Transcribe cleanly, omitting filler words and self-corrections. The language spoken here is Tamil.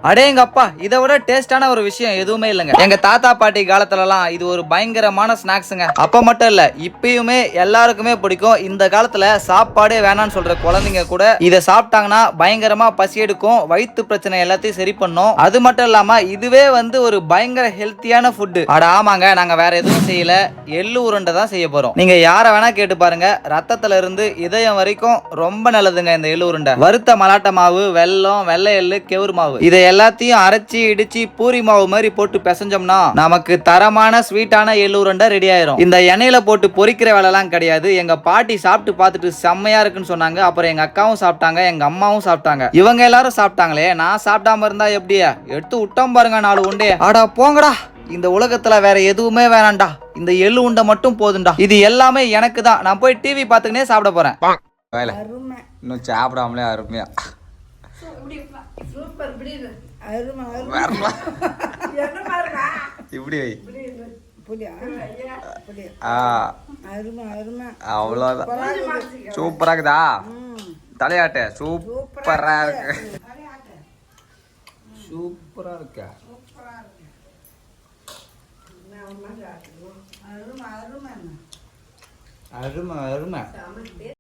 அடேங்கப்பா, இதை விட டேஸ்டான ஒரு விஷயம் எதுவுமே இல்லைங்க. எங்க தாத்தா பாட்டி காலத்துலலாம் இது ஒரு பயங்கரமான ஸ்நாக்ஸுங்க. அப்ப மட்டும் இல்ல, இப்பயுமே எல்லாருக்குமே பிடிக்கும். இந்த காலத்துல சாப்பாடே வேணான்னு சொல்ற குழந்தைங்க கூட இதை சாப்பிட்டாங்கன்னா பயங்கரமா பசி எடுக்கும், வயிற்று பிரச்சனை எல்லாத்தையும் சரி பண்ணும். அது மட்டும் இல்லாம இதுவே வந்து ஒரு பயங்கர ஹெல்த்தியான ஃபுட்டு. அட ஆமாங்க, நாங்க வேற எதுவும் செய்யல, எள்ளு உருண்டை தான் செய்ய போறோம். நீங்க யாரை வேணா கேட்டு பாருங்க, ரத்தத்துல இருந்து இதயம் வரைக்கும் ரொம்ப நல்லதுங்க இந்த எள்ளு உருண்டை. வறுத்த மலாட்ட மாவு, வெல்லம், வெள்ளை எள்ளு, கெவுரு மாவு, இதை எல்லாத்தையும் அரைச்சி இடிச்சு பூரி மாவு மாதிரி போட்டு பிசைஞ்சோம்னா நமக்கு தரமான ஸ்வீட்டான எள்ளு உருண்டை ரெடி ஆயிரும். இந்த எண்ணெயில போட்டு பொரிக்கிற வேலைலாம் கிடையாது. எங்க பாட்டி சாப்பிட்டு பார்த்துட்டு செம்மையா இருக்குன்னு சொன்னாங்க. அப்புறம் எங்க அக்காவும் சாப்பிட்டாங்க, எங்க அம்மாவும் சாப்பிட்டாங்க. இவங்க எல்லாரும் சாப்பிட்டாங்களே, நான் சாப்பிடாம இருந்தா எப்படியா? எடுத்து விட்டோம் பாருங்க 4 உண்டே. அடா போங்கடா, இந்த உலகத்துல வேற எதுவுமே வேணாண்டா, இந்த எள்ளு உண்டை மட்டும் போதுண்டா. இது எல்லாமே எனக்கு தான். நான் போய் டிவி பார்த்துக்கினே சாப்பிட போறேன். இன்னும் சாப்பிடாமலே அருமையா இப்படி வை. அவ்வளோதான், சூப்பரா இருக்குதா? தலையாட்ட சூப்பரா இருக்கு, சூப்பரா இருக்கா? அருமை அருமை.